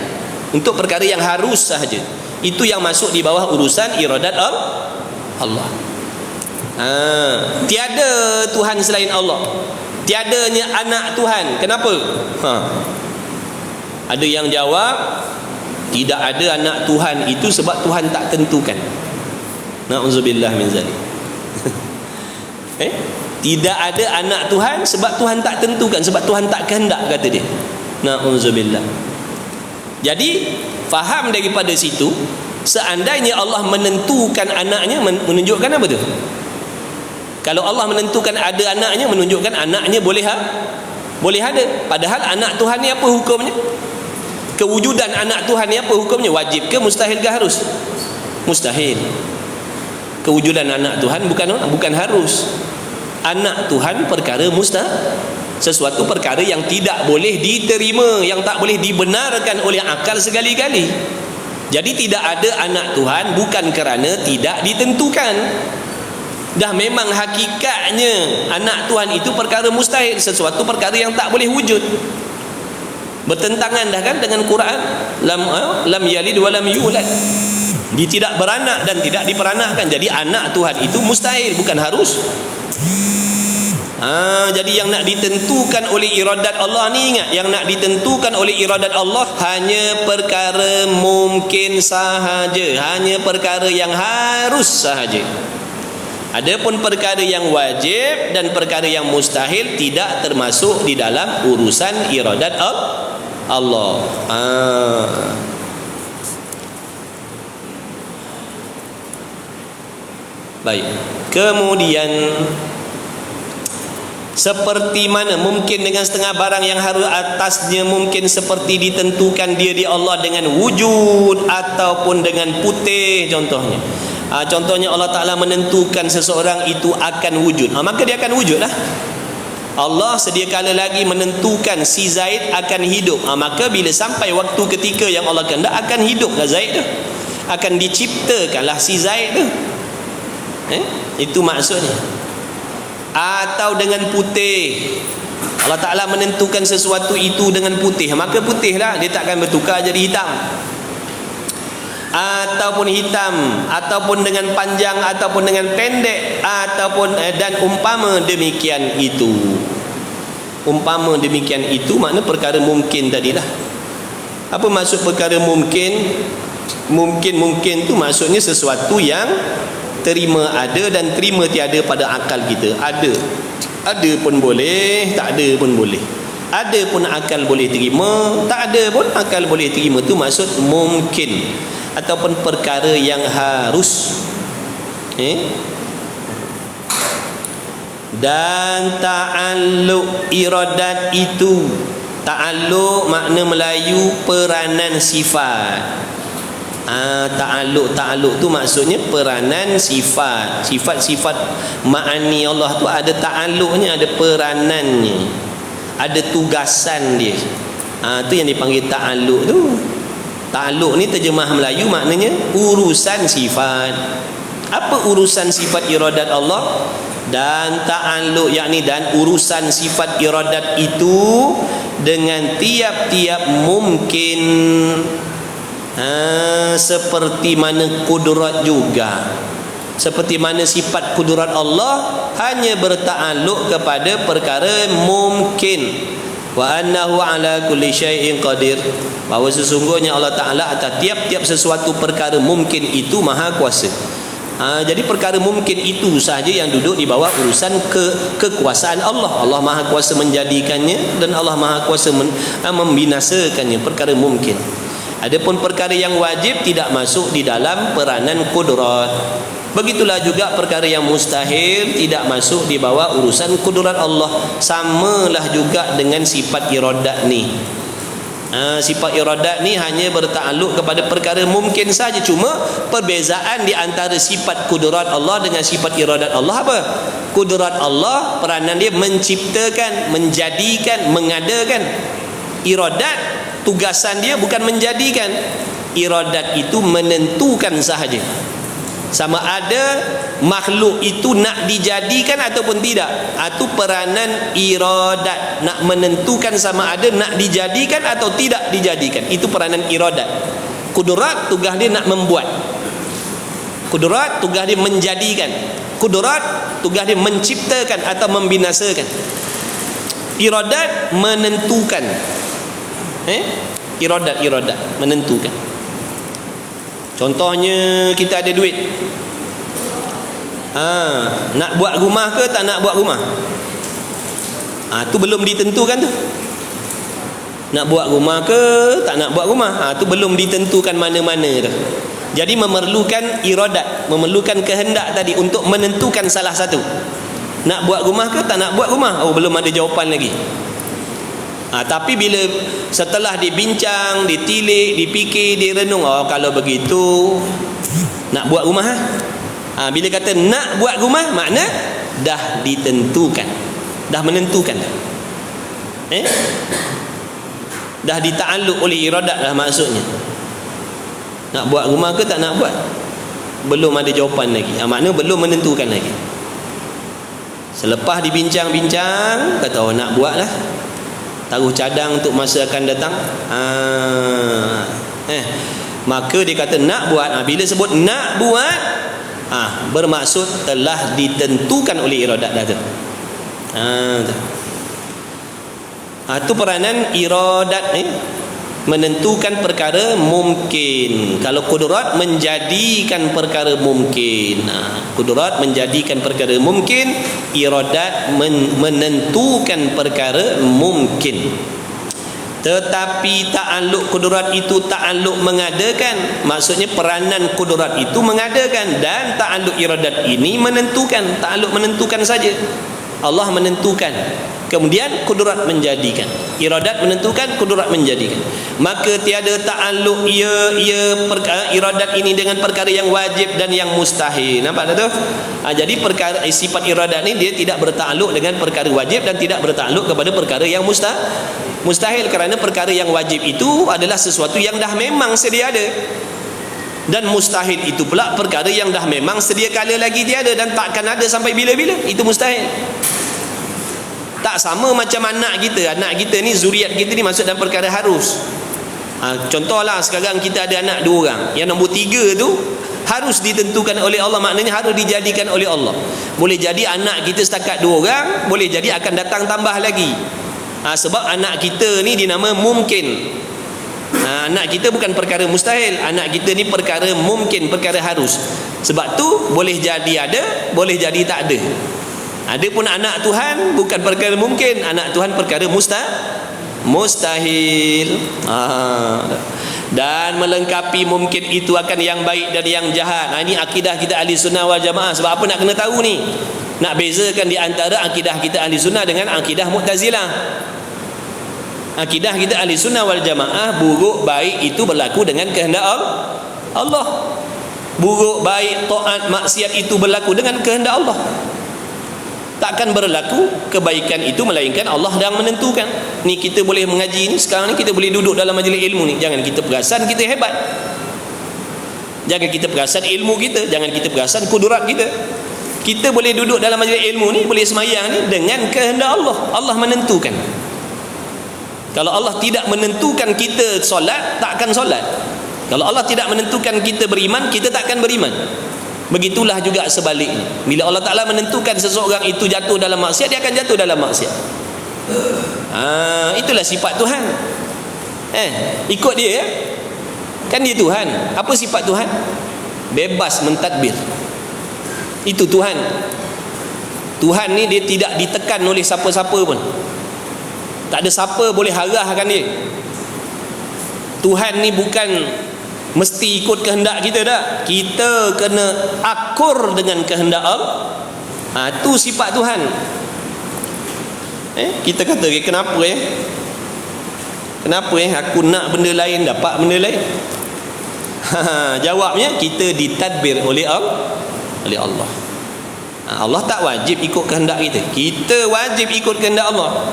untuk perkara yang harus sahaja. Itu yang masuk di bawah urusan iradat Allah. Tiada Tuhan selain Allah, tiadanya anak Tuhan. Kenapa? Ada yang jawab tidak ada anak Tuhan itu sebab Tuhan tak tentukan. Na'udzubillah min zalik. Tidak ada anak Tuhan sebab Tuhan tak tentukan, sebab Tuhan tak kehendak, kata dia. Na'udzubillah. Jadi faham daripada situ, seandainya Allah menentukan anaknya, menunjukkan apa tu? Kalau Allah menentukan ada anaknya, menunjukkan anaknya boleh ada. Padahal anak Tuhan ni apa hukumnya? Kewujudan anak Tuhan ni apa hukumnya? Wajib ke mustahil ke harus? Mustahil. Kewujudan anak Tuhan bukan harus. Anak Tuhan perkara mustahil, sesuatu perkara yang tidak boleh diterima, yang tak boleh dibenarkan oleh akal sekali-kali. Jadi tidak ada anak Tuhan bukan kerana tidak ditentukan. Dah memang hakikatnya anak Tuhan itu perkara mustahil, sesuatu perkara yang tak boleh wujud. Bertentangan dah kan dengan Quran, lam yalid wa lam yulad. Dia tidak beranak dan tidak diperanakkan. Jadi anak Tuhan itu mustahil, bukan harus. Jadi yang nak ditentukan oleh iradat Allah ni, ingat, yang nak ditentukan oleh iradat Allah hanya perkara mungkin sahaja, hanya perkara yang harus sahaja. Adapun perkara yang wajib dan perkara yang mustahil tidak termasuk di dalam urusan iradat Allah. Baik. Kemudian seperti mana mungkin dengan setengah barang yang harus atasnya mungkin seperti ditentukan dia di Allah dengan wujud ataupun dengan putih, contohnya. Contohnya Allah Ta'ala menentukan seseorang itu akan wujud, maka dia akan wujud lah. Allah sedia kala lagi menentukan si Zaid akan hidup, maka bila sampai waktu ketika yang Allah kehendak akan hiduplah Zaid tu, akan diciptakanlah si Zaid tu. Itu maksudnya. Atau dengan putih, Allah Ta'ala menentukan sesuatu itu dengan putih, maka putihlah, dia takkan bertukar jadi hitam. Ataupun hitam, ataupun dengan panjang, ataupun dengan pendek, ataupun dan umpama demikian itu. Umpama demikian itu makna perkara mungkin tadilah. Apa maksud perkara mungkin? Mungkin tu maksudnya sesuatu yang terima ada dan terima tiada pada akal kita. Ada pun boleh, tak ada pun boleh. Ada pun akal boleh terima, tak ada pun akal boleh terima. Tu maksud mungkin, ataupun perkara yang harus. Dan ta'alluq iradat itu, ta'alluq makna Melayu peranan sifat. Ta'alluq tu maksudnya peranan sifat. Sifat-sifat ma'ani Allah tu ada ta'alluqnya, ada peranannya, ada tugasan dia. Tu yang dipanggil ta'alluq tu. Ta'alluq ni terjemah Melayu maknanya urusan sifat. Apa urusan sifat iradat Allah? Dan ta'alluq yakni dan urusan sifat iradat itu dengan tiap-tiap mungkin. Seperti mana kudrat juga, seperti mana sifat kudrat Allah hanya bertakluk kepada perkara mungkin. Wa annahu ala kulli syai'in qadir, bahawa sesungguhnya Allah Ta'ala atas tiap-tiap sesuatu perkara mungkin itu maha kuasa. Jadi perkara mungkin itu sahaja yang duduk di bawah urusan kekuasaan Allah. Allah maha kuasa menjadikannya dan Allah maha kuasa membinasakannya, perkara mungkin. Adapun perkara yang wajib tidak masuk di dalam peranan kudrat. Begitulah juga perkara yang mustahil tidak masuk di bawah urusan kudrat Allah. Samalah juga dengan sifat iradat ni. Sifat iradat ni hanya bertakluk kepada perkara mungkin saja. Cuma perbezaan di antara sifat kudrat Allah dengan sifat iradat Allah apa? Kudrat Allah peranan dia menciptakan, menjadikan, mengadakan. Iradat tugasan dia bukan menjadikan. Iradat itu menentukan sahaja. Sama ada makhluk itu nak dijadikan ataupun tidak. Itu peranan iradat, nak menentukan sama ada nak dijadikan atau tidak dijadikan. Itu peranan iradat. Kudrat tugas dia nak membuat. Kudrat tugas dia menjadikan. Kudrat tugas dia menciptakan atau membinasakan. Iradat menentukan. Iradat menentukan. Contohnya kita ada duit, nak buat rumah ke tak nak buat rumah, tu belum ditentukan tu. Nak buat rumah ke tak nak buat rumah, tu belum ditentukan mana-mana tu. Jadi memerlukan iradat, memerlukan kehendak tadi untuk menentukan salah satu. Nak buat rumah ke tak nak buat rumah, belum ada jawapan lagi. Tapi bila setelah dibincang, ditilik, dipikir, direnung, kalau begitu nak buat rumah. Bila kata nak buat rumah, makna dah ditentukan, dah menentukan. Dah ditakluk oleh iradat lah maksudnya. Nak buat rumah ke tak nak buat, belum ada jawapan lagi. Makna belum menentukan lagi. Selepas dibincang-bincang, kata nak buat lah, taruh cadang untuk masa akan datang. Maka dia kata nak buat. Bila sebut nak buat, bermaksud telah ditentukan oleh iradat dah tu. Itu peranan iradat menentukan perkara mungkin. Kalau kudurat menjadikan perkara mungkin. Kudurat menjadikan perkara mungkin, iradat menentukan perkara mungkin. Tetapi ta'alluq kudurat itu ta'alluq mengadakan. Maksudnya peranan kudurat itu mengadakan, dan ta'alluq iradat ini menentukan. Ta'alluq menentukan saja. Allah menentukan, kemudian kudurat menjadikan. Iradat menentukan, kudurat menjadikan. Maka tiada ta'alluq iradat ini dengan perkara yang wajib dan yang mustahil. Nampak tak tu? Jadi perkara sifat iradat ni dia tidak bertakluk dengan perkara wajib dan tidak bertakluk kepada perkara yang mustahil, kerana perkara yang wajib itu adalah sesuatu yang dah memang sedia ada, dan mustahil itu pula perkara yang dah memang sedia kala lagi tiada dan takkan ada sampai bila-bila. Itu mustahil. Tak sama macam anak kita ni, zuriat kita ni masuk dalam perkara harus. Contohlah sekarang kita ada anak 2 orang, yang nombor 3 tu harus ditentukan oleh Allah, maknanya harus dijadikan oleh Allah. Boleh jadi anak kita setakat 2 orang, boleh jadi akan datang tambah lagi. Sebab anak kita ni dinama mungkin. Anak kita bukan perkara mustahil, anak kita ni perkara mungkin, perkara harus. Sebab tu boleh jadi ada, boleh jadi tak ada. Ada pun anak Tuhan bukan perkara mungkin, anak Tuhan perkara mustahil. Dan melengkapi mungkin itu akan yang baik dan yang jahat. Ini akidah kita ahli sunnah wal jamaah. Sebab apa nak kena tahu ni? Nak bezakan di antara akidah kita ahli sunnah dengan akidah Mu'tazilah. Akidah kita ahli sunnah wal jamaah, buruk baik itu berlaku dengan kehendak Allah. Buruk baik, taat, maksiat itu berlaku dengan kehendak Allah. Takkan berlaku kebaikan itu melainkan Allah yang menentukan. Ni kita boleh mengaji ni, sekarang ni kita boleh duduk dalam majlis ilmu ni. Jangan kita perasan kita hebat. Jangan kita perasan ilmu kita, jangan kita perasan kudurat kita. Kita boleh duduk dalam majlis ilmu ni, boleh semayang ni dengan kehendak Allah. Allah menentukan. Kalau Allah tidak menentukan kita solat, takkan solat. Kalau Allah tidak menentukan kita beriman, kita takkan beriman. Begitulah juga sebaliknya. Bila Allah Ta'ala menentukan seseorang itu jatuh dalam maksiat, dia akan jatuh dalam maksiat. Itulah sifat Tuhan. Ikut dia ya. Kan dia Tuhan. Apa sifat Tuhan? Bebas mentadbir. Itu Tuhan. Tuhan ni dia tidak ditekan oleh siapa-siapa pun. Tak ada siapa boleh harahkan dia. Tuhan ni bukan mesti ikut kehendak kita dah. Kita kena akur dengan kehendak Allah. Itu sifat Tuhan. Kita kata kenapa kenapa aku nak benda lain, dapat benda lain? Jawabnya, kita ditadbir oleh Allah. Allah tak wajib ikut kehendak kita. Kita wajib ikut kehendak Allah.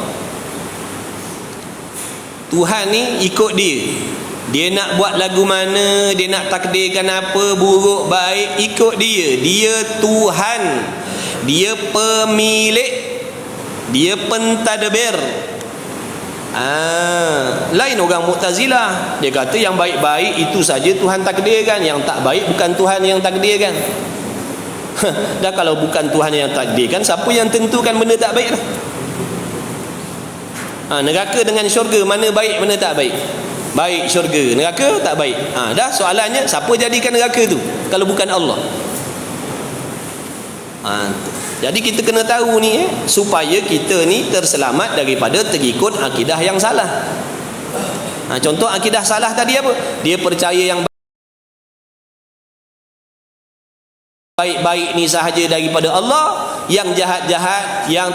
Tuhan ni ikut dia. Dia nak buat lagu mana, dia nak takdirkan apa, buruk baik, ikut dia. Dia Tuhan. Dia pemilik. Dia pentadbir. Lain orang Mu'tazilah. Dia kata yang baik-baik itu saja Tuhan takdirkan, yang tak baik bukan Tuhan yang takdirkan. Dah kalau bukan Tuhan yang takdirkan, siapa yang tentukan benda tak baik lah? Neraka dengan syurga, mana baik mana tak baik? Baik syurga, neraka tak baik. Dah soalannya, siapa jadikan neraka tu kalau bukan Allah? Jadi kita kena tahu ni supaya kita ni terselamat daripada terikut akidah yang salah. Contoh akidah salah tadi apa? Dia percaya yang baik-baik ni sahaja daripada Allah, yang jahat-jahat, yang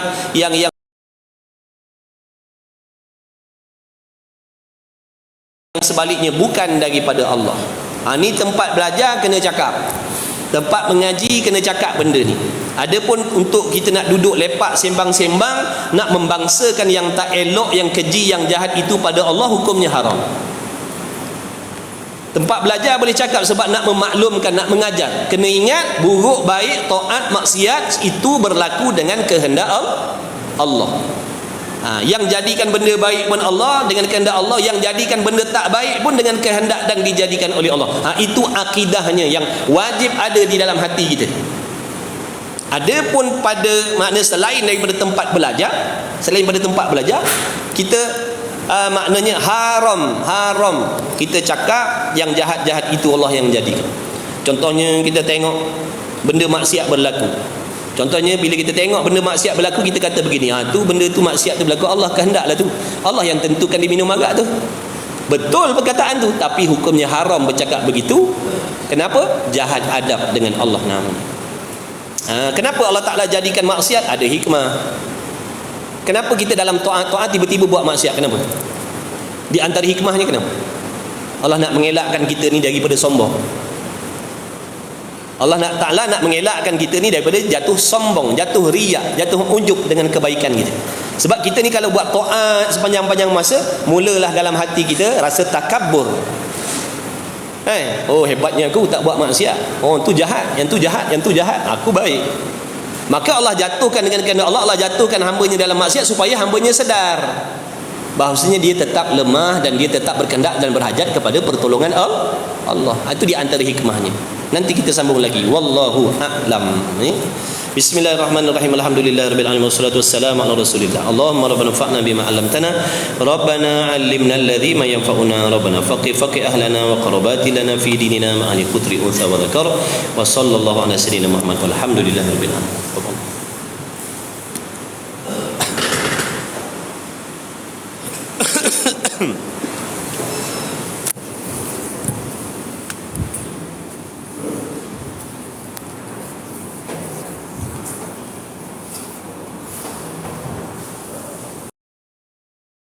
sebaliknya bukan daripada Allah. Ni tempat belajar kena cakap, tempat mengaji kena cakap benda ni. Adapun untuk kita nak duduk lepak sembang-sembang, nak membangsakan yang tak elok, yang keji, yang jahat itu pada Allah, hukumnya haram. Tempat belajar boleh cakap sebab nak memaklumkan, nak mengajar. Kena ingat, buruk baik, taat, maksiat itu berlaku dengan kehendak Allah. Yang jadikan benda baik pun Allah dengan kehendak Allah, yang jadikan benda tak baik pun dengan kehendak dan dijadikan oleh Allah. Itu akidahnya yang wajib ada di dalam hati kita. Adapun pada makna selain daripada tempat belajar, kita maknanya haram kita cakap yang jahat-jahat itu Allah yang menjadikan. Contohnya kita tengok benda maksiat berlaku. Contohnya bila kita tengok benda maksiat berlaku, kita kata begini, tu benda tu maksiat tu berlaku, Allah kehendaklah tu. Allah yang tentukan diminum arak tu. Betul perkataan tu, tapi hukumnya haram bercakap begitu. Kenapa? Jahat adab dengan Allah namanya. Kenapa Allah Ta'ala jadikan maksiat? Ada hikmah. Kenapa kita dalam taat tiba-tiba buat maksiat? Kenapa? Di antara hikmahnya kenapa? Allah nak mengelakkan kita ni daripada sombong. Allah Ta'ala nak mengelakkan kita ni daripada jatuh sombong, jatuh riak, jatuh ujub dengan kebaikan kita. Sebab kita ni kalau buat taat sepanjang-panjang masa, mulalah dalam hati kita rasa takabur. Oh, hebatnya aku tak buat maksiat. Oh, tu jahat, yang tu jahat, yang tu jahat, aku baik. Maka Allah jatuhkan dengan kehendak Allah jatuhkan hambanya dalam maksiat supaya hambanya sedar bahawasanya dia tetap lemah dan dia tetap berkehendak dan berhajat kepada pertolongan Allah. Itu di antara hikmahnya. Nanti kita sambung lagi. Wallahu a'lam. Bismillahirrahmanirrahim. Alhamdulillahirabbil alamin wassalatu wassalamu ala rasulillah. Allahumma rabbana fa'na bima 'allamtana. Rabbana 'allimna alladhi ma yanfa'una. Rabbana faqih ahlana wa qarabati lana fi dinina ma'ani qutri untha wa dzakar. Wa sallallahu ala sayyidina Muhammad walhamdulillahirabbil alamin.